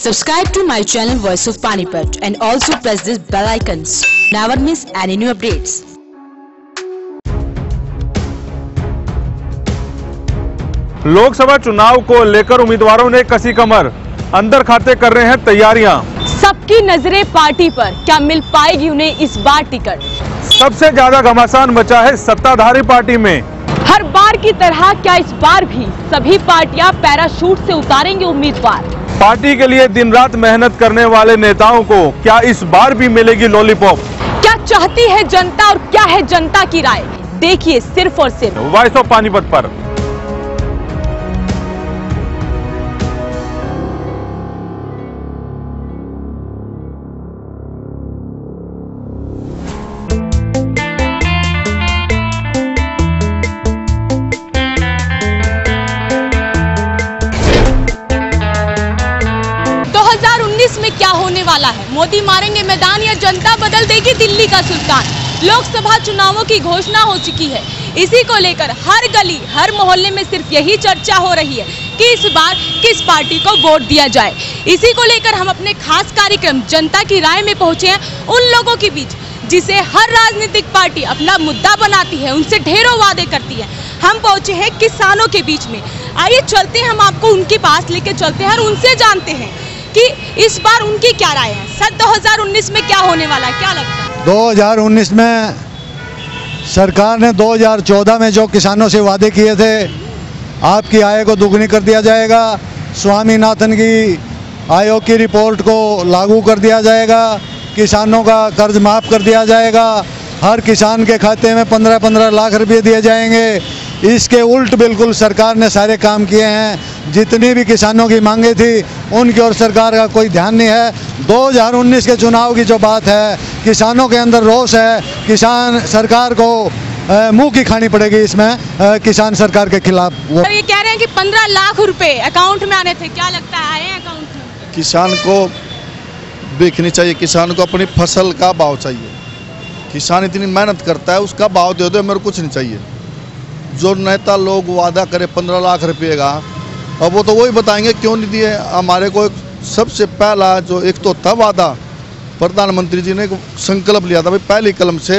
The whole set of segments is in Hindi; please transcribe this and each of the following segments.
Subscribe to my channel Voice of Panipat and also press this bell icons. Never miss any new updates. Lok Sabha चुनाव को लेकर उम्मीदवारों ने कसी कमर, अंदर खाते कर रहे हैं तैयारियां। सबकी नजरें पार्टी पर, क्या मिल पाएगी उन्हें इस बार टिकट? सबसे ज्यादा घमासान मचा है सत्ताधारी पार्टी में। हर बार की तरह क्या इस बार भी सभी पार्टियां पैराशूट से उतारेंगे उम्मीदवार? पार्टी के लिए दिन रात मेहनत करने वाले नेताओं को क्या इस बार भी मिलेगी लॉलीपॉप? क्या चाहती है जनता और क्या है जनता की राय, देखिए सिर्फ और सिर्फ वॉइस ऑफ पानीपत पर। में क्या होने वाला है? मोदी मारेंगे मैदान या जनता बदल देगी दिल्ली का सुल्तान? लोकसभा चुनावों की घोषणा हो चुकी है। इसी को लेकर हर गली हर मोहल्ले में सिर्फ यही चर्चा हो रही है कि इस बार किस पार्टी को वोट दिया जाए। इसी को लेकर हम अपने खास कार्यक्रम जनता की राय में पहुंचे हैं उन लोगों के बीच जिसे हर राजनीतिक पार्टी अपना मुद्दा बनाती है, उनसे ढेरों वादे करती है। हम पहुंचे हैं किसानों के बीच में। आइए चलते हैं, हम आपको उनके पास लेके चलते हैं और उनसे जानते हैं कि इस बार उनकी क्या राय है। सर 2019 में क्या होने वाला है, क्या लगता है? 2019 में सरकार ने 2014 में जो किसानों से वादे किए थे, आपकी आय को दुगनी कर दिया जाएगा, स्वामीनाथन की आयोग की रिपोर्ट को लागू कर दिया जाएगा, किसानों का कर्ज माफ़ कर दिया जाएगा, हर किसान के खाते में 15-15 लाख रुपए दिए जाएंगे। इसके उल्ट बिल्कुल सरकार ने सारे काम किए हैं। जितनी भी किसानों की मांगे थी उनकी ओर सरकार का कोई ध्यान नहीं है। 2019 के चुनाव की जो बात है, किसानों के अंदर रोष है, किसान सरकार को मुंह की खानी पड़ेगी इसमें, किसान सरकार के खिलाफ। वो ये कह रहे हैं कि 15 लाख रुपए अकाउंट में आने थे, क्या लगता है आए अकाउंट में? किसान को बेचनी चाहिए, किसान को अपनी फसल का भाव चाहिए। किसान इतनी मेहनत करता है, उसका भाव दे दो, मेरे कुछ नहीं चाहिए। जो नेता लोग वादा करे 15 लाख रुपये का, अब वो तो वही बताएंगे क्यों नहीं दिए। हमारे को सबसे पहला जो एक तो था वादा, प्रधानमंत्री जी ने संकल्प लिया था भाई पहली कलम से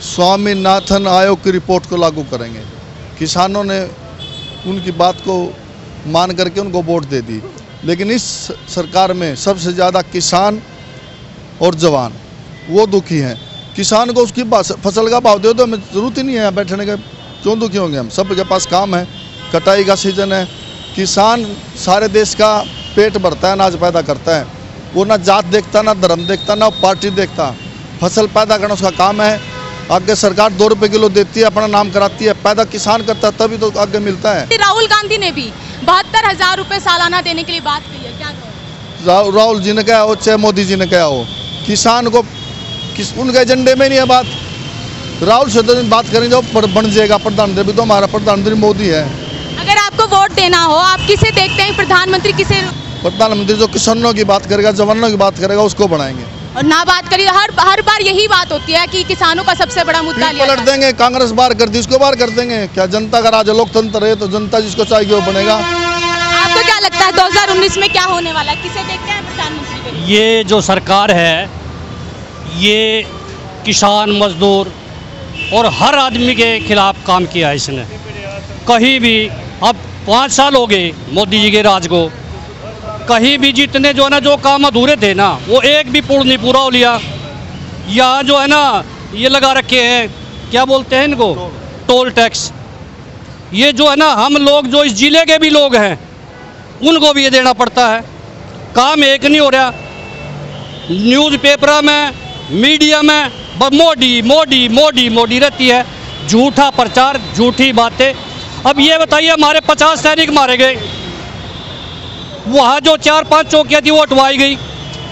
स्वामीनाथन आयोग की रिपोर्ट को लागू करेंगे। किसानों ने उनकी बात को मान करके उनको वोट दे दी। लेकिन इस सरकार में सबसे ज़्यादा किसान और जवान वो दुखी हैं। किसान को उसकी फसल का भाव दे दो, हमें ज़रूरत ही नहीं है बैठने के, क्यों दुखी होंगे हम? सबके पास काम है, कटाई का सीजन है। किसान सारे देश का पेट भरता है, अनाज पैदा करता है। वो ना जात देखता, ना धर्म देखता, ना पार्टी देखता, फसल पैदा करना उसका काम है। आगे सरकार 2 रुपये किलो देती है, अपना नाम कराती है, पैदा किसान करता है तभी तो आगे मिलता है। राहुल गांधी ने भी 72,000 रुपये सालाना देने के लिए बात की है, क्या कहो? राहुल जी ने कहा हो चाहे मोदी जी ने कहा हो, किसान को उनके एजेंडे में नहीं है बात। राहुल से तो बात करेंगे बन जाएगा प्रधानमंत्री, तो हमारा प्रधानमंत्री मोदी है। अगर आपको वोट देना हो, आप किसे देखते हैं प्रधानमंत्री? किसे? प्रधानमंत्री जो किसानों की बात करेगा, जवानों की बात करेगा, उसको बनाएंगे। और ना बात करिए, हर बार यही बात होती है कि किसानों का सबसे बड़ा मुद्दा लिया पलट देंगे। कांग्रेस बाहर कर दी, उसको बाहर कर देंगे। क्या जनता का राज लोकतंत्र है, तो जनता जिसको चाहिए वो बनेगा। आपको क्या लगता है 2019 में क्या होने वाला है? किसे देखते हैं प्रधानमंत्री? ये जो सरकार है ये किसान, मजदूर और हर आदमी के खिलाफ काम किया है इसने। कहीं भी अब 5 साल हो गए मोदी जी के राज को, कहीं भी जितने जो है ना जो काम अधूरे थे ना, वो एक भी पूर्ण नहीं पूरा हो लिया। यहाँ जो है ना ये लगा रखे हैं, क्या बोलते हैं इनको, टोल टैक्स। ये जो है ना हम लोग जो इस जिले के भी लोग हैं उनको भी ये देना पड़ता है। काम एक नहीं हो रहा। न्यूज़पेपर में, मीडिया में मोदी मोदी मोदी मोदी रहती है, झूठा प्रचार, झूठी बातें। अब ये बताइए, हमारे 50 सैनिक मारे गए, वहाँ जो 4-5 चौकियाँ थी वो हटवाई गई।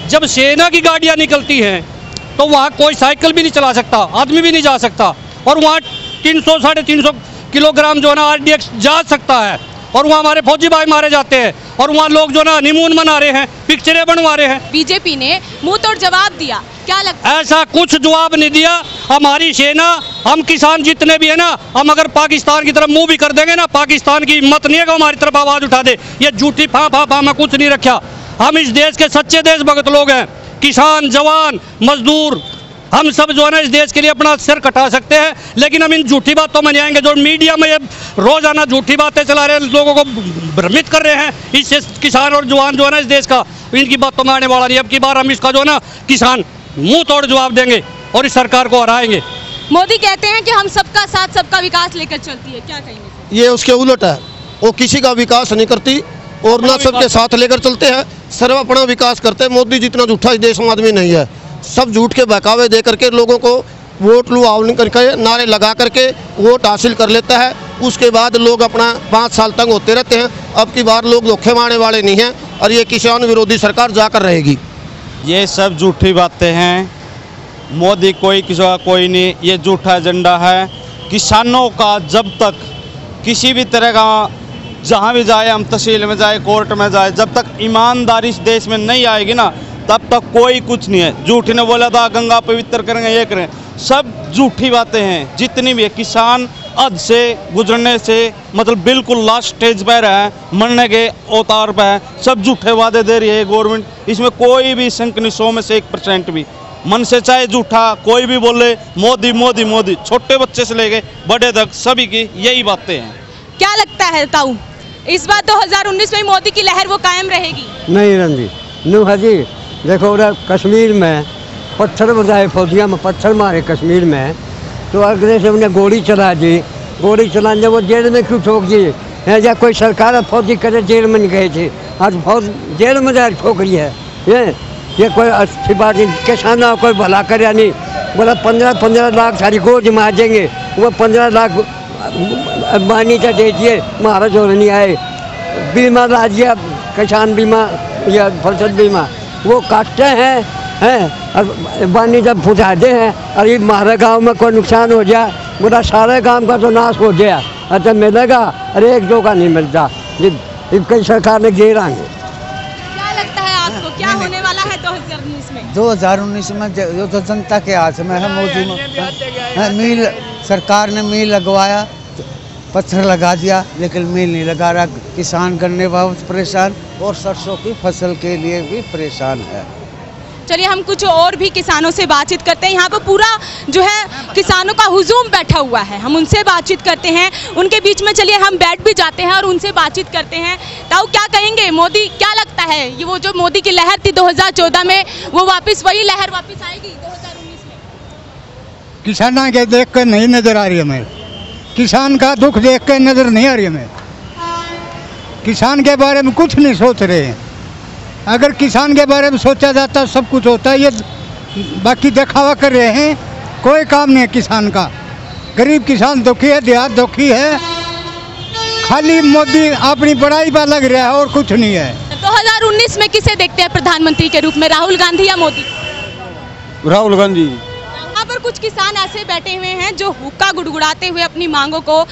जब सेना की गाड़ियाँ निकलती हैं तो वहाँ कोई साइकिल भी नहीं चला सकता, आदमी भी नहीं जा सकता। और वहाँ 300-350 किलोग्राम जो है ना RDX जा सकता है, और वहाँ हमारे फौजी भाई मारे जाते हैं, और वहाँ लोग जो ना हनीमून मना रहे हैं, पिक्चरें बनवा रहे हैं। बीजेपी ने मुंह तोड़ जवाब दिया, क्या लगता है? ऐसा कुछ जवाब नहीं दिया। हमारी सेना, हम किसान जितने भी है ना, हम अगर पाकिस्तान की तरफ मुंह भी कर देंगे ना, पाकिस्तान की हिम्मत नहीं है कि हमारी तरफ आवाज उठा दे। ये झूठी फा में कुछ नहीं रखा। हम इस देश के सच्चे देशभक्त लोग हैं। किसान, जवान, मजदूर, हम सब जो है ना इस देश के लिए अपना सिर कटा सकते हैं, लेकिन हम इन झूठी बातों में नहीं आएंगे। जो मीडिया में रोजाना झूठी बातें चला रहे हैं, लोगों को भ्रमित कर रहे हैं, इससे किसान और जवान जो है ना इस देश का, इनकी बातों में आने वाला नहीं। अब की बार हम इसका जो है ना किसान मुंह तोड़ जवाब देंगे और इस सरकार को हराएंगे। मोदी कहते हैं कि हम सबका साथ सबका विकास लेकर चलती है, क्या कहेंगे? ये उसके उलट है, वो किसी का विकास नहीं करती और ना सबके साथ लेकर चलते हैं, सर्व अपना विकास करते हैं। मोदी जितना झूठा इस देश में आदमी नहीं है। सब झूठ के बहकावे दे करके लोगों को वोट लुभावनी करके नारे लगा करके वोट हासिल कर लेता है। उसके बाद लोग अपना 5 साल तक होते रहते हैं। अब की बार लोग धोखे मारने वाले नहीं हैं और ये किसान विरोधी सरकार जाकर रहेगी। ये सब झूठी बातें हैं। मोदी कोई किसी का कोई नहीं, ये झूठा एजेंडा है। किसानों का जब तक किसी भी तरह का जहाँ भी जाए, हम तहसील में जाए, कोर्ट में जाए, जब तक ईमानदारी इस देश में नहीं आएगी ना, तब तक कोई कुछ नहीं है। झूठी ने बोला था गंगा पवित्र करेंगे, ये करें, सब झूठी बातें हैं जितनी भी है। किसान हद से गुजरने से मतलब बिल्कुल लास्ट स्टेज पर है, मरने के अवतार पर है। सब झूठे वादे दे रही है गवर्नमेंट, इसमें कोई भी शंक नहीं, 100 में से 1% भी। मन से चाहे झूठा कोई भी बोले, मोदी मोदी मोदी, छोटे बच्चे से लेके बड़े तक सभी की यही बातें हैं। क्या लगता है ताऊ, इस बार 2019 में मोदी की लहर वो कायम रहेगी? नहीं रंजी नू हाजी, देखो उधर कश्मीर में पत्थर बजाए, फौजिया में पत्थर मारे कश्मीर में, तो अगले से उन्हें गोली चला दी। गोली चलाने वो जेल में क्यों ठोक दी है? या कोई सरकार फौजी करे जेल में नहीं गए थे, आज फौज जेल में जाए ठोक रही है। ये कोई अच्छी बात नहीं। किसानों कोई भला कर या नहीं, बोला 15 लाख सारी गोद मार देंगे, वो 15 लाख बानी का दे दिए, महाराज और नहीं आए। बीमा ला दिया, किसान बीमा या फसल बीमा, वो काटते हैं और बानी जब फुटाते हैं और ये हमारे गांव में कोई नुकसान हो जाए, बोला सारे गांव का तो नाश हो गया, अच्छा मिलेगा, अरे 1-2 का नहीं मिलता। ये कई सरकार ने गिराएंगे। क्या लगता है आपको, क्या होने वाला है 2019 में? 2019 में जो तो जनता के हाथ में है। मोदी में मील, सरकार ने मील लगवाया, पत्थर लगा दिया, लेकिन मील नहीं लगा रहा। किसान करने बहुत परेशान और सरसों की फसल के लिए भी परेशान है। चलिए हम कुछ और भी किसानों से बातचीत करते हैं। यहाँ पर पूरा जो है किसानों का हुजूम बैठा हुआ है, हम उनसे बातचीत करते हैं, उनके बीच में चलिए हम बैठ भी जाते हैं और उनसे बातचीत करते हैं। ताऊ क्या कहेंगे, मोदी क्या लगता है ये वो जो मोदी की लहर थी 2014 में, वो वापस वही लहर वापस आएगी 2019 में? किसानों के देख कर नहीं नजर आ रही हमें, किसान का दुख देख कर नजर नहीं आ रही हमें। किसान के बारे में कुछ नहीं सोच रहे हैं। अगर किसान के बारे में सोचा जाता सब कुछ होता। ये बाकी दिखावा कर रहे हैं, कोई काम नहीं है किसान का। गरीब किसान दुखी है, देहात दुखी है, खाली मोदी अपनी बड़ाई पर लग रहा है और कुछ नहीं है। 2019 में किसे देखते हैं प्रधानमंत्री के रूप में, राहुल गांधी या मोदी? राहुल गांधी। यहाँ पर कुछ किसान ऐसे बैठे हुए हैं जो हुक्का गुड़गुड़ाते हुए अपनी मांगों को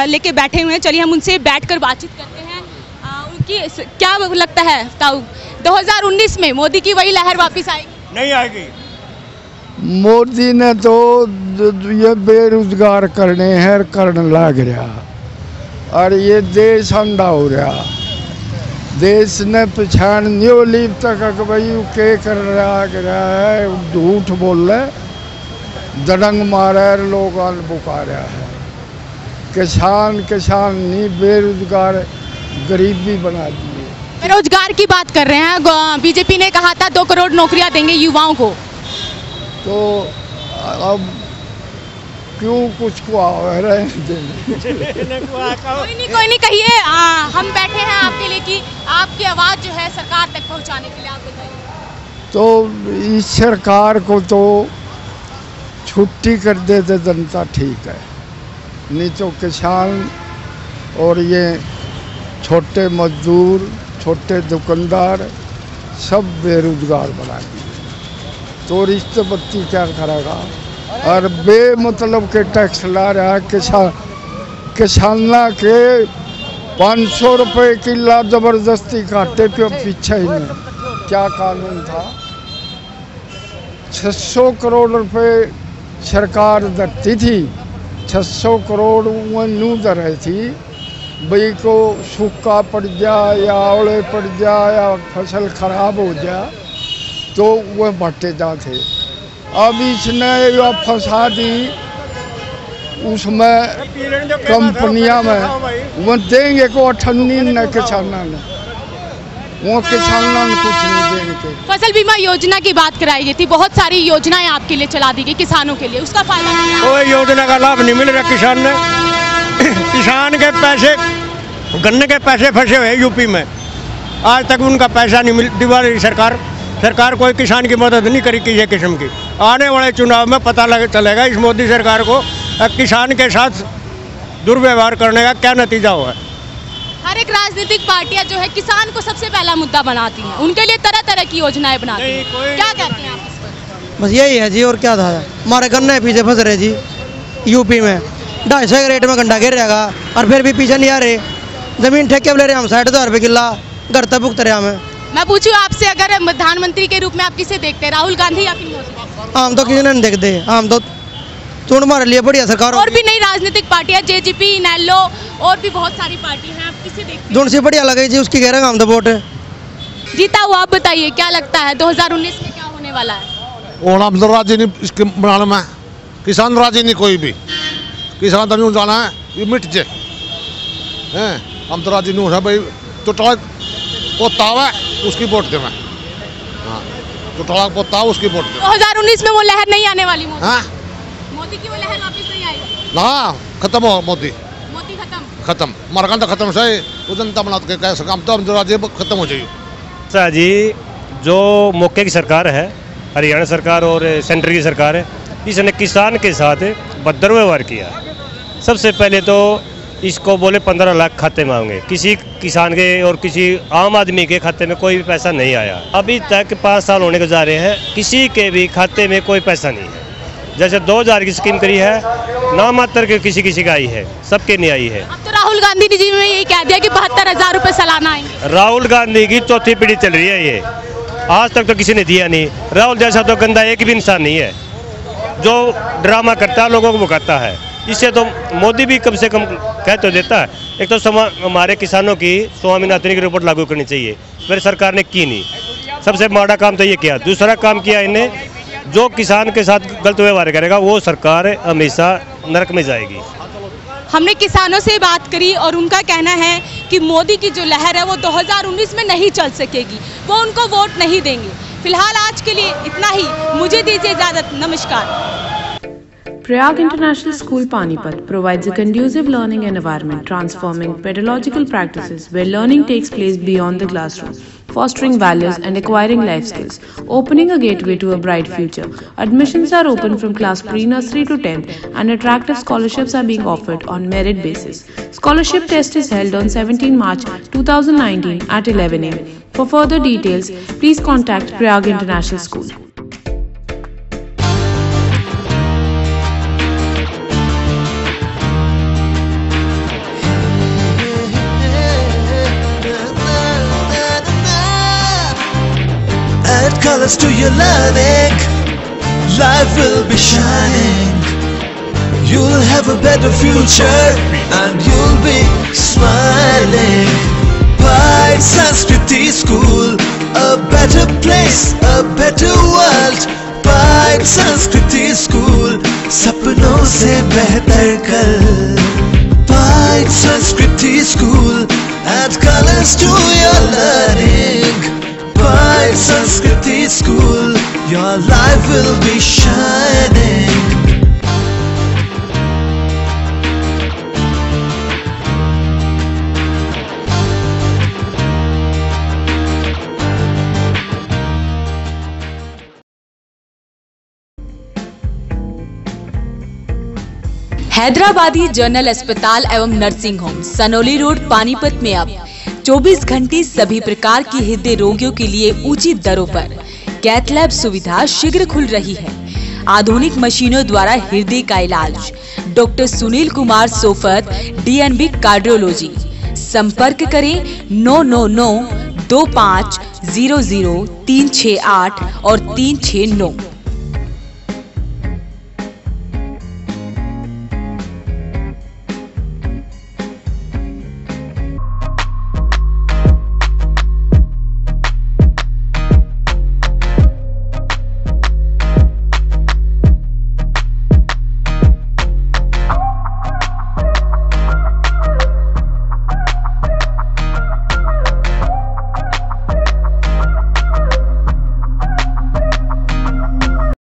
लेके बैठे हुए हैं। चलिए हम उनसे बैठकर बातचीत करते हैं। उनकी क्या लगता है ताऊ, 2019 में मोदी की वही लहर वापस आएगी? नहीं आएगी। मोदी ने तो ये बेरोजगार करने हैं, करने लग रहा और ये देश अंधा हो रहा। देश ने पहचान नहीं ली तक भाई के कर रहा है, झूठ बोल रहे, दड़ंग मारे, लोग बुका रहा है। किसान नहीं, बेरोजगार गरीबी बना दी। बेरोजगार की बात कर रहे हैं, बीजेपी ने कहा था 2 करोड़ नौकरियां देंगे युवाओं को, तो अब क्यों कुछ को रहे कोई नहीं कहिए। हम बैठे हैं आपके लिए कि आपकी आवाज़ जो है सरकार तक पहुंचाने के लिए, आप बताइए। तो इस सरकार को तो छुट्टी कर देते जनता ठीक है, नहीं तो किसान और ये छोटे मजदूर, छोटे दुकानदार सब बेरोजगार बना दिए। तो रिश्ते बत्ती क्या करेगा? और बेमतलब के टैक्स ला रहा है। किसाना के 500 रुपये किला जबरदस्ती काटे पे पीछे ही नहीं। क्या कानून था? 600 करोड़ रुपए सरकार देती थी, 600 करोड़ वो नू दे रही थी भाई को सूखा पड़ जाए या ओले पड़ जाए या फसल खराब हो जाए तो वह भट्टे जाते। अब इसने यह फंसा दी उसमें कंपनियां में, वो देंगे को 98 न किसाना ने, वो किसाना ने कुछ नहीं देंगे। फसल बीमा योजना की बात कराई गई थी, बहुत सारी योजनाएं आपके लिए चला दी गई किसानों के लिए, उसका फायदा कोई योजना का लाभ नहीं मिल रहा किसान ने। किसान के पैसे, गन्ने के पैसे फंसे हुए यूपी में, आज तक उनका पैसा नहीं मिल दिवा रही सरकार। सरकार कोई किसान की मदद नहीं करी किसी किस्म की। आने वाले चुनाव में पता चलेगा इस मोदी सरकार को किसान के साथ दुर्व्यवहार करने का क्या नतीजा हुआ है। हर एक राजनीतिक पार्टियां जो है किसान को सबसे पहला मुद्दा बनाती हैं, उनके लिए तरह तरह की योजनाएं बनाती हैं, क्या कहते हैं आप इस पर? बस यही है जी, और क्या था। हमारे गन्ने पीछे फंस रहे जी, यूपी में 250 के रेट में गंडा गिर रहेगा और फिर भी पीछे नहीं आ रहे। जमीन ठेके ले रहे हम 60,000 रुपये किला, घर तक भुगत रहे हमें। मैं पूछूं आपसे, अगर प्रधानमंत्री के रूप में आप किसे देखते हैं, राहुल गांधी या फिर मोदी? हम तो किसी ने नहीं देखते, हम तो चुन हमारे लिए बढ़िया सरकार। और भी नई राजनीतिक पार्टियां, जेजेपी, इनेलो और भी बहुत सारी पार्टी हैं, आप किसे देखते हैं? जोन से बढ़िया लगे जी उसकी कह रहे हैं हम तो वोट। जीता हुआ आप बताइए, क्या लगता है 2019 में क्या होने वाला है? और हम तो राजी नहीं इसके बनाने में, किसान राजी नहीं, कोई भी किसान तो नहीं जाना है, ये मिट जाए हैं। हम तो राजी नहीं हो रहा भाई, तो पोता है उसकी वोट दे मैं, हाँ तो पोता है उसकी वोट दे। 2019 में वो लहर नहीं आने वाली, हाँ मोदी की वो लहर वापस नहीं आएगी ना, खत्म हो मोदी खत्म, हमारा तो खत्म से वो जनता बना के कैसे काम तो हम जो राज्य खत्म हो जाइए। सर जी, जो मौके की सरकार है, हरियाणा सरकार और सेंटर की सरकार है, इसने किसान के साथ भद्दर व्यवहार किया। सबसे पहले तो इसको बोले 15 लाख खाते मांगे, किसी किसान के और किसी आम आदमी के खाते में कोई भी पैसा नहीं आया। अभी तक 5 साल होने को जा रहे हैं, किसी के भी खाते में कोई पैसा नहीं है। जैसे 2000 की स्कीम करी है, नाम मात्र के किसी का आई है, सबके नहीं आई है। अब तो राहुल गांधी जी ने यही कह दिया कि 72,000 रुपए सालाना आएंगे। राहुल गांधी की चौथी पीढ़ी चल रही है, ये आज तक तो किसी ने दिया नहीं। राहुल जैसा तो गंदा एक भी इंसान नहीं है जो ड्रामा करता है, लोगों को भुकाता है। इससे तो मोदी भी कम से कम कह तो देता है। एक तो हमारे किसानों की स्वामीनाथन की रिपोर्ट लागू करनी चाहिए, मेरी सरकार ने की नहीं, सबसे माड़ा काम तो ये किया। दूसरा काम किया इन्हें, जो किसान के साथ गलत व्यवहार करेगा वो सरकार हमेशा नरक में जाएगी। हमने किसानों से बात करी और उनका कहना है कि मोदी की जो लहर है वो 2019 में नहीं चल सकेगी, वो उनको वोट नहीं देंगे। फिलहाल आज के लिए इतना ही, मुझे दीजिए इजाजत, नमस्कार। Prayag International School Panipat provides a conducive learning environment, transforming pedagogical practices where learning takes place beyond the classroom, fostering values and acquiring life skills, opening a gateway to a bright future. Admissions are open from class pre-nursery to 10th, and attractive scholarships are being offered on merit basis. Scholarship test is held on 17 March 2019 at 11 am. For further details, please contact Prayag International School. Add colors to your learning, life will be shining. You'll have a better future and you'll be smiling. Pride Sanskriti School, a better place, a better world. Pride Sanskriti School, सपनों से बेहतर कल. Pride Sanskriti School, add colors to your learning. Pride Sanskriti School, your life will be shining. Hyderabadi general अस्पताल एवं nursing home, Sanauli road, Panipat में अब 24 घंटे सभी प्रकार की हृदय रोगियों के लिए उचित दरों पर कैथ लैब सुविधा शीघ्र खुल रही है। आधुनिक मशीनों द्वारा हृदय का इलाज। Doctor Sunil Kumar Sofat, DNB cardiology. संपर्क करें 999 25 00 368 और 369।